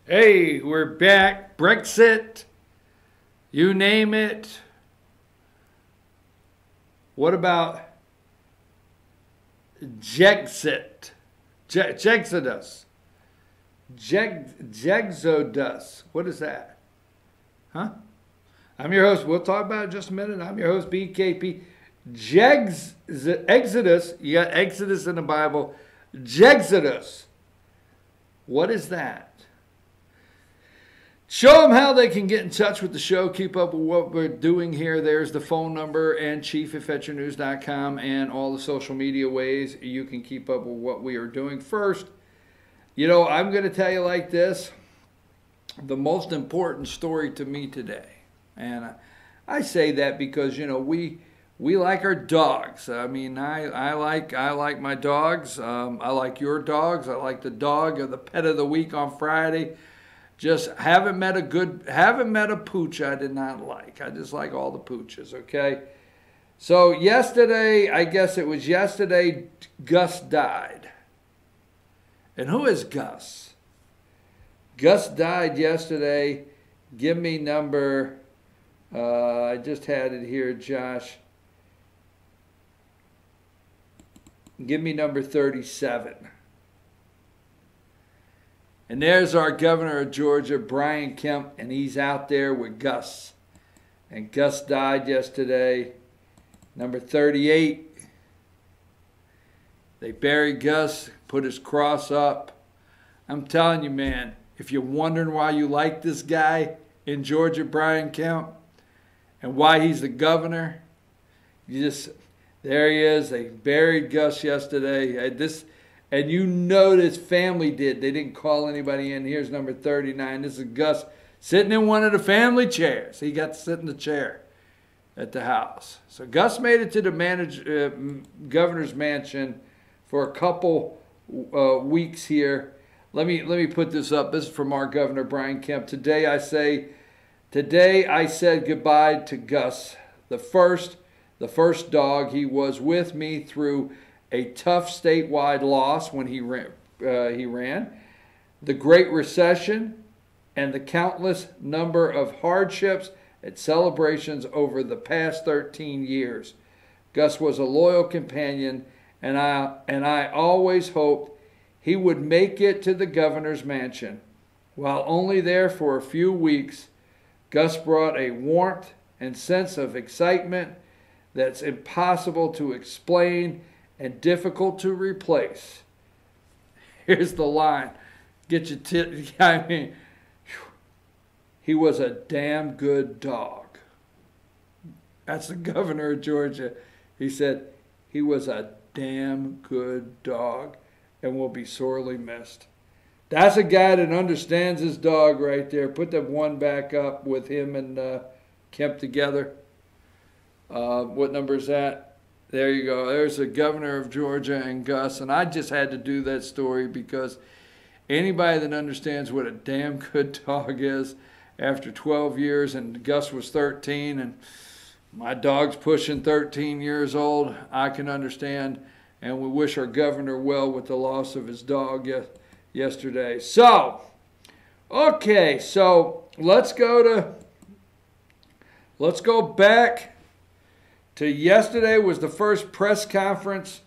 Hey, we're back. Brexit, you name it. What about Jexit? Jexodus. Jexodus. What is that? Huh? I'm your host. We'll talk about it in just a minute. I'm your host, BKP. Exodus. You got Exodus in the Bible. Jexodus. What is that? Show them how they can get in touch with the show, keep up with what we're doing here. There's the phone number and chief@fetchernews.com and all the social media ways you can keep up with what we are doing. First, I'm going to tell you like this, the most important story to me today. And I say that because, we like our dogs. I mean, I like my dogs. I like your dogs. I like the dog of the pet of the week on Friday. Just haven't met a pooch I did not like. I just like all the pooches, okay? So yesterday, I guess it was yesterday, Gus died. And who is Gus? Gus died yesterday. Give me number, I just had it here, Josh. Give me number 37. And there's our governor of Georgia, Brian Kemp, and he's out there with Gus. And Gus died yesterday. Number 38. They buried Gus, put his cross up. I'm telling you, man, if you're wondering why you like this guy in Georgia, Brian Kemp, and why he's the governor, there he is. They buried Gus yesterday. And you know this family did. They didn't call anybody in. Here's number 39. This is Gus sitting in one of the family chairs. He got to sit in the chair at the house. So Gus made it to the governor's mansion for a couple weeks here. Let me put this up. This is from our governor, Brian Kemp. Today I said goodbye to Gus, the first dog. He was with me through a tough statewide loss when he ran, the Great Recession, and the countless number of hardships and celebrations over the past 13 years. Gus was a loyal companion, and I always hoped he would make it to the governor's mansion. While only there for a few weeks, Gus brought a warmth and sense of excitement that's impossible to explain and difficult to replace. Here's the line. He was a damn good dog. That's the governor of Georgia. He said he was a damn good dog and will be sorely missed. That's a guy that understands his dog right there. Put that one back up with him and Kemp together. What number is that? There you go. There's the governor of Georgia and Gus. And I just had to do that story because anybody that understands what a damn good dog is after 12 years, and Gus was 13, and my dog's pushing 13 years old, I can understand. And we wish our governor well with the loss of his dog yesterday. So, okay, so let's go back to yesterday. Was the first press conference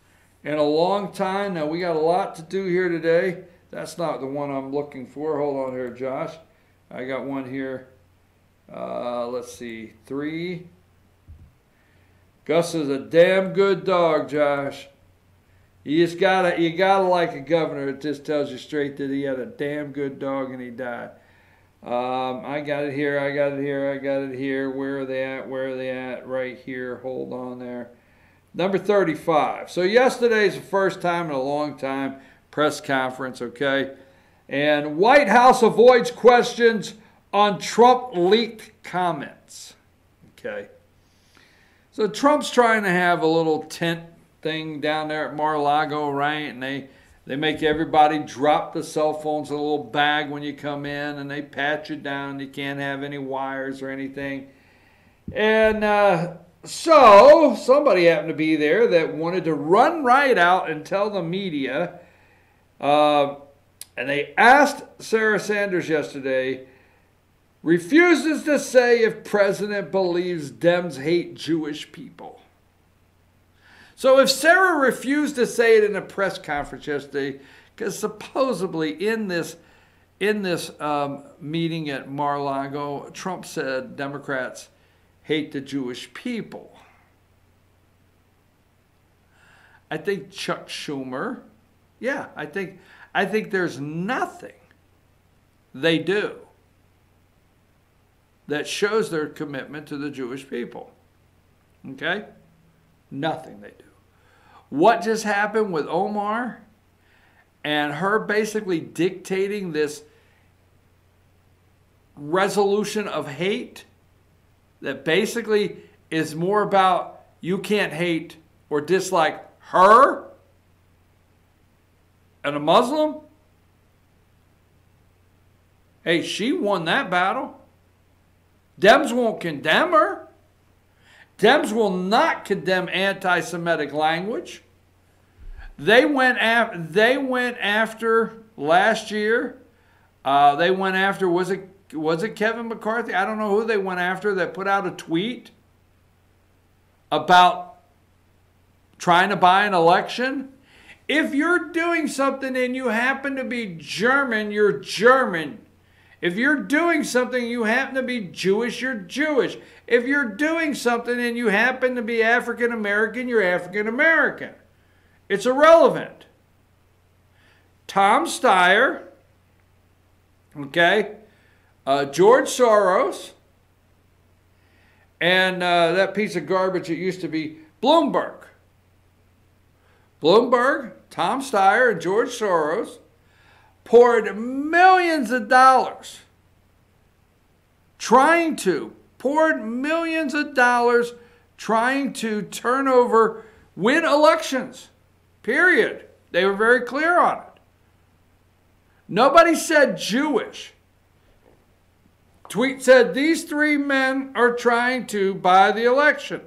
in a long time. Now, we got a lot to do here today. That's not the one I'm looking for. Hold on here, Josh. I got one here. Let's see. 3. Gus is a damn good dog, Josh. You gotta like a governor. It just tells you straight that he had a damn good dog and he died. I got it here. Where are they at? Right here. Hold on there. Number 35. So yesterday's the first time in a long time press conference, okay? And White House avoids questions on Trump leaked comments, okay? So Trump's trying to have a little tent thing down there at Mar-a-Lago, right? And they make everybody drop the cell phones in a little bag when you come in, and they pat you down. You can't have any wires or anything. And so somebody happened to be there that wanted to run right out and tell the media And they asked Sarah Sanders yesterday, refuses to say if president believes Dems hate Jewish people. So if Sarah refused to say it in a press conference yesterday, because supposedly in this meeting at Mar-a-Lago, Trump said Democrats hate the Jewish people. I think Chuck Schumer, yeah, I think there's nothing they do that shows their commitment to the Jewish people. Okay? Nothing they do. What just happened with Omar and her basically dictating this resolution of hate that basically is more about you can't hate or dislike her and a Muslim? Hey, she won that battle. Dems won't condemn her. Dems will not condemn anti-Semitic language. They went after last year. They went after, was it Kevin McCarthy? I don't know who they went after that put out a tweet about trying to buy an election. If you're doing something and you happen to be German, you're German. If you're doing something and you happen to be Jewish, you're Jewish. If you're doing something and you happen to be African American, you're African American. It's irrelevant. Tom Steyer, okay, George Soros, and that piece of garbage that used to be Bloomberg. Bloomberg, Tom Steyer, and George Soros poured millions of dollars trying to turn over, win elections, period. They were very clear on it. Nobody said Jewish. Tweet said these three men are trying to buy the election.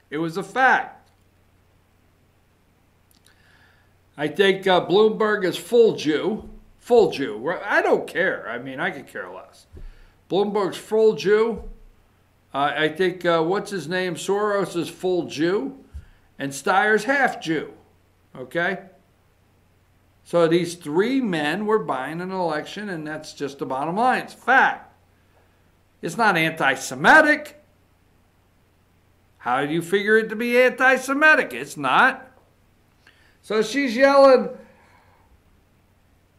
It was a fact. I think Bloomberg is full Jew. Full Jew. I don't care. I mean, I could care less. Bloomberg's full Jew. I think, what's his name? Soros is full Jew. And Steyer's half Jew. Okay? So these three men were buying an election, and that's just the bottom line. It's a fact. It's not anti-Semitic. How do you figure it to be anti-Semitic? It's not. So she's yelling,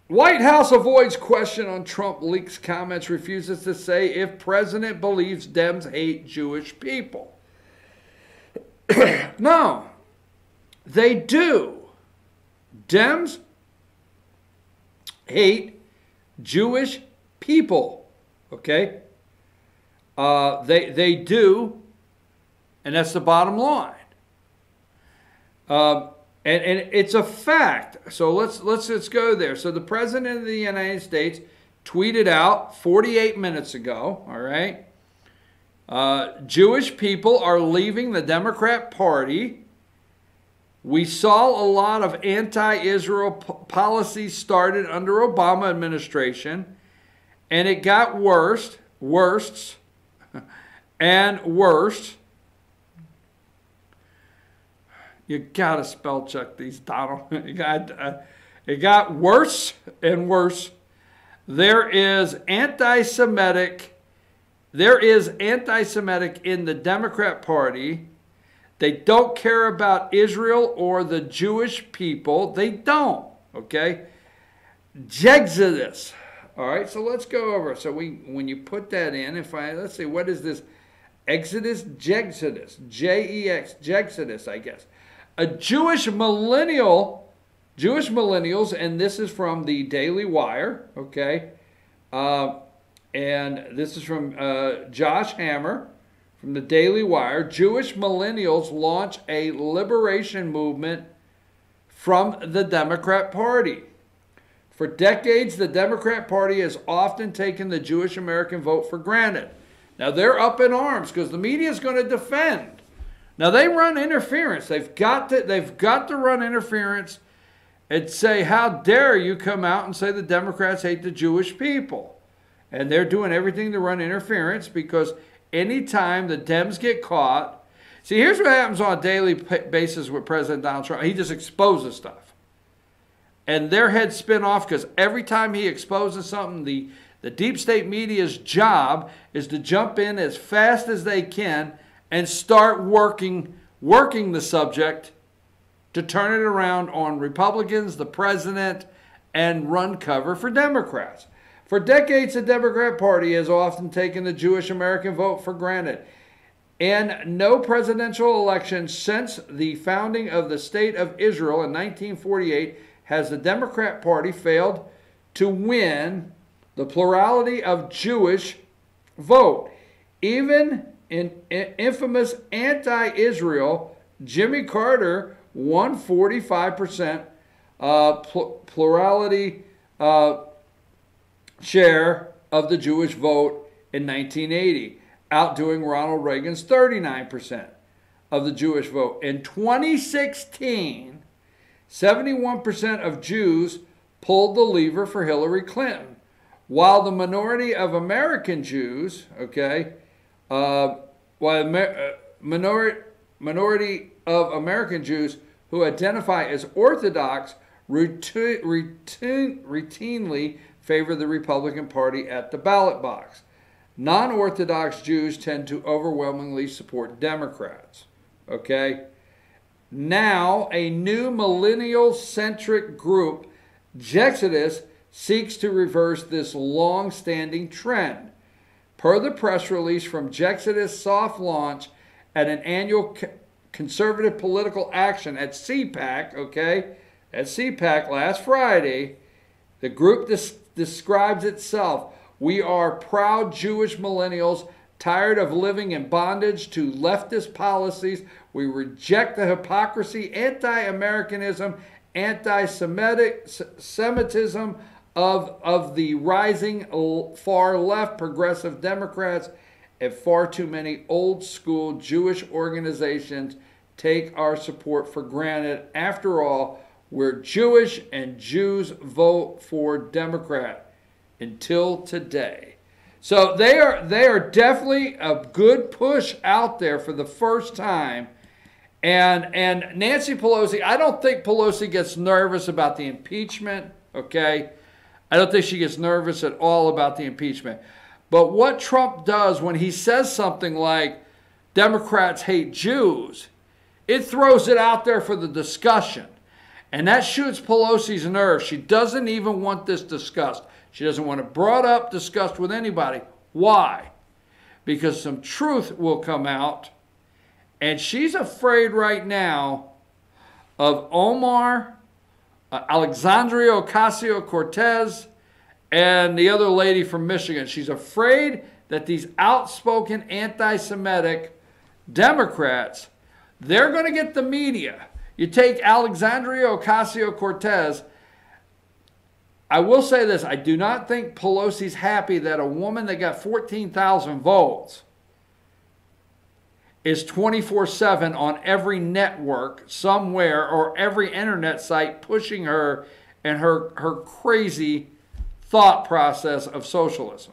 White House avoids question on Trump leaks comments, refuses to say if president believes Dems hate Jewish people. No, they do. Dems hate Jewish people, okay? They do, and that's the bottom line. And it's a fact. So let's go there. So the President of the United States tweeted out 48 minutes ago, all right, Jewish people are leaving the Democrat Party. We saw a lot of anti-Israel policies started under Obama administration, and it got worse, and worse. You gotta spell check these, Donald. It got worse and worse. There is anti-Semitic in the Democrat Party. They don't care about Israel or the Jewish people. They don't, okay? Jexodus. All right, so let's go over. So when you put that in, let's see, what is this? Exodus, Jexodus, J-E-X, Jexodus, I guess. A Jewish millennials, and this is from the Daily Wire, okay? And this is from Josh Hammer from the Daily Wire. Jewish millennials launch a liberation movement from the Democrat Party. For decades, the Democrat Party has often taken the Jewish American vote for granted. Now, they're up in arms because the media is going to defend. Now, they run interference. They've got to run interference and say, how dare you come out and say the Democrats hate the Jewish people? And they're doing everything to run interference, because anytime the Dems get caught, see, here's what happens on a daily basis with President Donald Trump. He just exposes stuff. And their heads spin off, because every time he exposes something, the deep state media's job is to jump in as fast as they can and start working the subject to turn it around on Republicans, the president, and run cover for Democrats. For decades, the Democrat Party has often taken the Jewish American vote for granted. In no presidential election since the founding of the State of Israel in 1948 has the Democrat Party failed to win the plurality of Jewish vote. Even in infamous anti-Israel, Jimmy Carter won 45% plurality share of the Jewish vote in 1980, outdoing Ronald Reagan's 39% of the Jewish vote. In 2016, 71% of Jews pulled the lever for Hillary Clinton, while the minority of American Jews, minority of American Jews who identify as Orthodox routinely favor the Republican Party at the ballot box. Non-Orthodox Jews tend to overwhelmingly support Democrats. Okay? Now, a new millennial-centric group, Jexodus, seeks to reverse this long-standing trend. Per the press release from Jexodus' soft launch at an annual conservative political action at CPAC, at CPAC last Friday, the group describes itself: "We are proud Jewish millennials tired of living in bondage to leftist policies. We reject the hypocrisy, anti-Americanism, anti-Semitism of the rising far left progressive Democrats, and far too many old school Jewish organizations take our support for granted. After all, we're Jewish and Jews vote for Democrat until today." So they are definitely a good push out there for the first time. And Nancy Pelosi, I don't think Pelosi gets nervous about the impeachment, okay? I don't think she gets nervous at all about the impeachment. But what Trump does when he says something like Democrats hate Jews, it throws it out there for the discussion. And that shoots Pelosi's nerves. She doesn't even want this discussed. She doesn't want it brought up, discussed with anybody. Why? Because some truth will come out. And she's afraid right now of Omar, Alexandria Ocasio-Cortez, and the other lady from Michigan. She's afraid that these outspoken anti-Semitic Democrats, they're going to get the media. You take Alexandria Ocasio-Cortez. I will say this. I do not think Pelosi's happy that a woman that got 14,000 votes is 24/7 on every network somewhere or every internet site pushing her and her crazy thought process of socialism.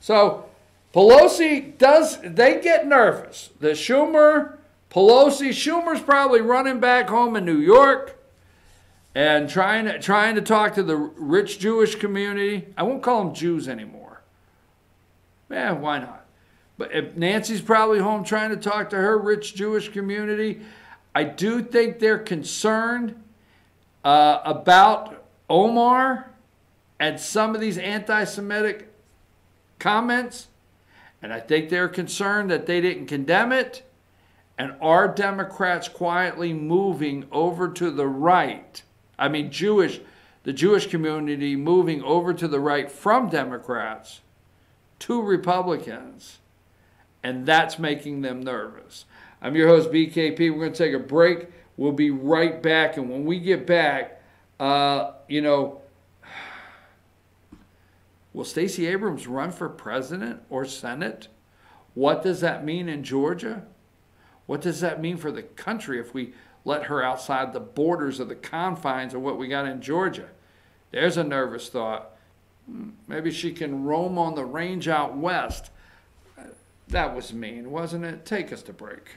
So Pelosi they get nervous. The Schumer's probably running back home in New York and trying to talk to the rich Jewish community. I won't call them Jews anymore. Why not? But Nancy's probably home trying to talk to her rich Jewish community. I do think they're concerned about Omar and some of these anti-Semitic comments. And I think they're concerned that they didn't condemn it. And are Democrats quietly moving over to the right? I mean, the Jewish community moving over to the right from Democrats to Republicans. And that's making them nervous. I'm your host, BKP. We're going to take a break. We'll be right back. And when we get back, will Stacey Abrams run for president or Senate? What does that mean in Georgia? What does that mean for the country if we let her outside the borders of the confines of what we got in Georgia. There's a nervous thought. Maybe she can roam on the range out west. That was mean, wasn't it? Take us to break.